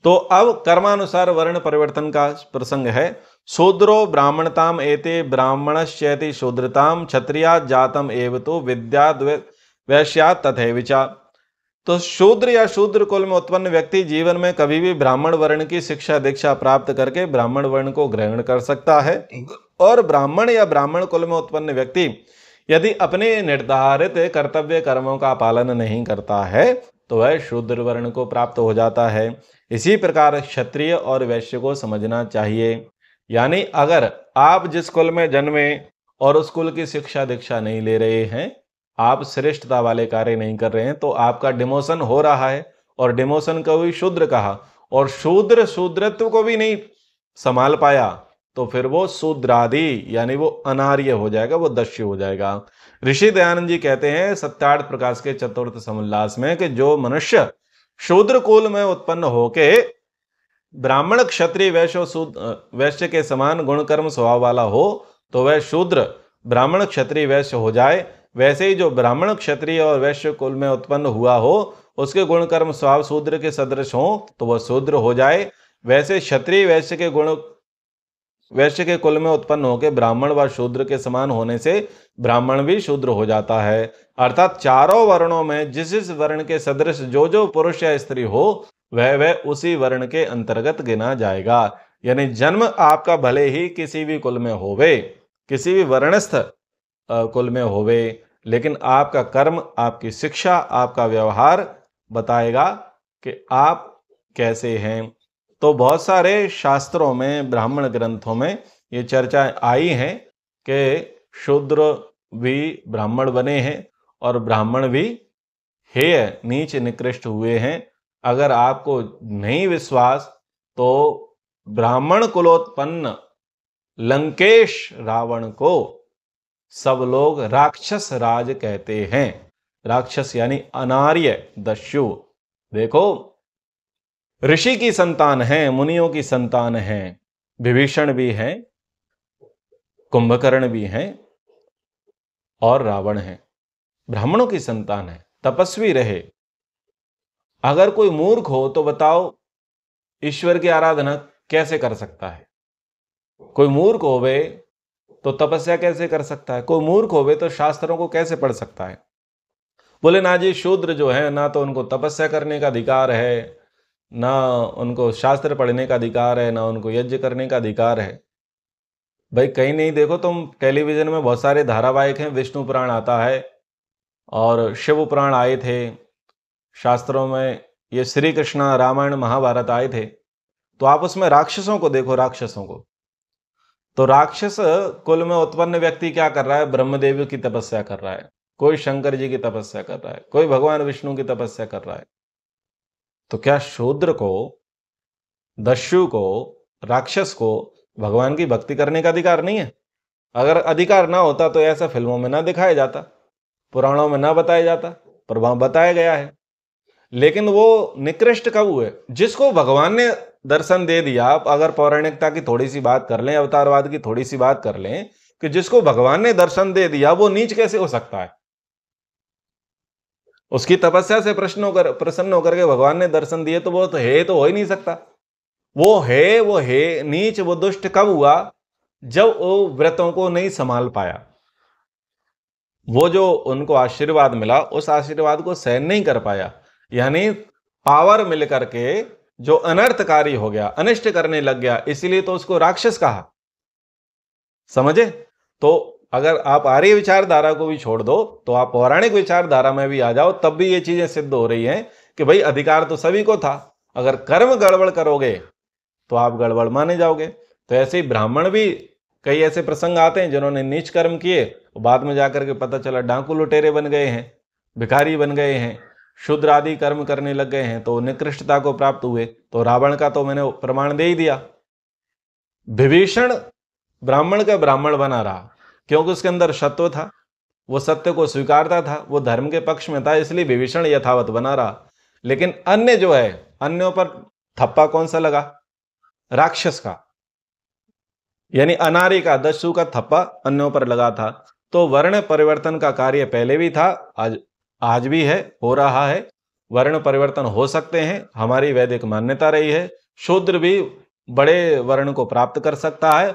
तो अब कर्मानुसार वर्ण परिवर्तन का प्रसंग है। शूद्रो ब्राह्मणताम एते ब्राह्मणश्चेति शूद्रताम क्षत्रिया जातम एव तो विद्या वैश्यात् तथैविच। तो शूद्र या शूद्र कुल में उत्पन्न व्यक्ति जीवन में कभी भी ब्राह्मण वर्ण की शिक्षा दीक्षा प्राप्त करके ब्राह्मण वर्ण को ग्रहण कर सकता है। और ब्राह्मण या ब्राह्मण कुल में उत्पन्न व्यक्ति यदि अपने निर्धारित कर्तव्य कर्मों का पालन नहीं करता है तो वह शूद्र वर्ण को प्राप्त हो जाता है। इसी प्रकार क्षत्रिय और वैश्य को समझना चाहिए। यानी अगर आप जिस कुल में जन्मे और उस कुल की शिक्षा दीक्षा नहीं ले रहे हैं, आप श्रेष्ठता वाले कार्य नहीं कर रहे हैं, तो आपका डिमोशन हो रहा है। और डिमोशन को भी शूद्र कहा, और शूद्र शूद्रत्व को भी नहीं संभाल पाया तो फिर वो शूद्रादि यानी वो अनार्य हो जाएगा, वो दस्यु हो जाएगा। ऋषि दयानंद जी कहते हैं सत्यार्थ प्रकाश के चतुर्थ समोल्लास में कि जो मनुष्य शूद्र कुल में उत्पन्न होके ब्राह्मण क्षत्रिय वैश्य के समान गुण कर्म स्वभाव वाला हो तो वह शूद्र ब्राह्मण क्षत्रिय वैश्य हो जाए। वैसे ही जो ब्राह्मण क्षत्रिय और वैश्य कुल में उत्पन्न हुआ हो उसके गुण कर्म स्वभाव शूद्र के सदृश हो तो वह शूद्र हो जाए। वैसे क्षत्रिय वैश्य के कुल में उत्पन्न होकर ब्राह्मण व शूद्र के समान होने से ब्राह्मण भी शूद्र हो जाता है। अर्थात चारों वर्णों में जिस वर्ण के सदृश जो पुरुष या स्त्री हो वह उसी वर्ण के अंतर्गत गिना जाएगा। यानी जन्म आपका भले ही किसी भी कुल में होवे, किसी भी वर्णस्थ कुल में होवे, लेकिन आपका कर्म, आपकी शिक्षा, आपका व्यवहार बताएगा कि आप कैसे हैं। तो बहुत सारे शास्त्रों में, ब्राह्मण ग्रंथों में ये चर्चा आई है कि शूद्र भी ब्राह्मण बने हैं और ब्राह्मण भी हेय नीच निकृष्ट हुए हैं। अगर आपको नहीं विश्वास तो ब्राह्मण कुलोत्पन्न लंकेश रावण को सब लोग राक्षस राज कहते हैं। राक्षस यानी अनार्य दस्यु। देखो, ऋषि की संतान है, मुनियों की संतान है, विभीषण भी है, कुंभकर्ण भी है और रावण है। ब्राह्मणों की संतान है, तपस्वी रहे। अगर कोई मूर्ख हो तो बताओ ईश्वर की आराधना कैसे कर सकता है? कोई मूर्ख होवे तो तपस्या कैसे कर सकता है? कोई मूर्ख होवे तो शास्त्रों को कैसे पढ़ सकता है? बोले ना जी, शूद्र जो है ना तो उनको तपस्या करने का अधिकार है, ना उनको शास्त्र पढ़ने का अधिकार है, ना उनको यज्ञ करने का अधिकार है। भाई कहीं नहीं, देखो तुम टेलीविजन में बहुत सारे धारावाहिक हैं, विष्णु पुराण आता है और शिव पुराण आए थे, शास्त्रों में ये श्री कृष्ण रामायण महाभारत आए थे, तो आप उसमें राक्षसों को देखो, राक्षसों को। तो राक्षस कुल में उत्पन्न व्यक्ति क्या कर रहा है? ब्रह्मदेव की तपस्या कर रहा है, कोई शंकर जी की तपस्या कर रहा है, कोई भगवान विष्णु की तपस्या कर रहा है। तो क्या शूद्र को, दस्यु को, राक्षस को भगवान की भक्ति करने का अधिकार नहीं है? अगर अधिकार ना होता तो ऐसा फिल्मों में ना दिखाया जाता, पुराणों में ना बताया जाता, पर वहां बताया गया है। लेकिन वो निकृष्ट कब हुए? जिसको भगवान ने दर्शन दे दिया। अगर पौराणिकता की थोड़ी सी बात कर लें, अवतारवाद की थोड़ी सी बात कर लें कि जिसको भगवान ने दर्शन दे दिया वो नीच कैसे हो सकता है? उसकी तपस्या से प्रसन्न होकर के भगवान ने दर्शन दिए तो वो तो हो ही नहीं सकता। वो है नीच, वो दुष्ट कब हुआ? जब वो व्रतों को नहीं संभाल पाया। वो जो उनको आशीर्वाद मिला उस आशीर्वाद को सहन नहीं कर पाया, यानी पावर मिल करके जो अनर्थकारी हो गया, अनिष्ट करने लग गया, इसलिए तो उसको राक्षस कहा। समझे? तो अगर आप आर्य विचारधारा को भी छोड़ दो तो आप पौराणिक विचारधारा में भी आ जाओ, तब भी ये चीजें सिद्ध हो रही हैं कि भाई अधिकार तो सभी को था, अगर कर्म गड़बड़ करोगे तो आप गड़बड़ माने जाओगे। तो ऐसे ही ब्राह्मण भी, कई ऐसे प्रसंग आते हैं जिन्होंने नीच कर्म किए, बाद में जाकर के पता चला डाकू लुटेरे बन गए हैं, भिखारी बन गए हैं, शूद्र आदि कर्म करने लग गए हैं, तो निकृष्टता को प्राप्त हुए। तो रावण का तो मैंने प्रमाण दे ही दिया। विभीषण ब्राह्मण का ब्राह्मण बना रहा क्योंकि उसके अंदर सत्व था, वो सत्य को स्वीकारता था, वो धर्म के पक्ष में था, इसलिए विभीषण यथावत बना रहा। लेकिन अन्य जो है, अन्यों पर थप्पा कौन सा लगा? राक्षस का, यानी अनारी का, दस्यु का थप्पा अन्यों पर लगा था। तो वर्ण परिवर्तन का कार्य पहले भी था, आज भी है, हो रहा है। वर्ण परिवर्तन हो सकते हैं, हमारी वैदिक मान्यता रही है। शूद्र भी बड़े वर्ण को प्राप्त कर सकता है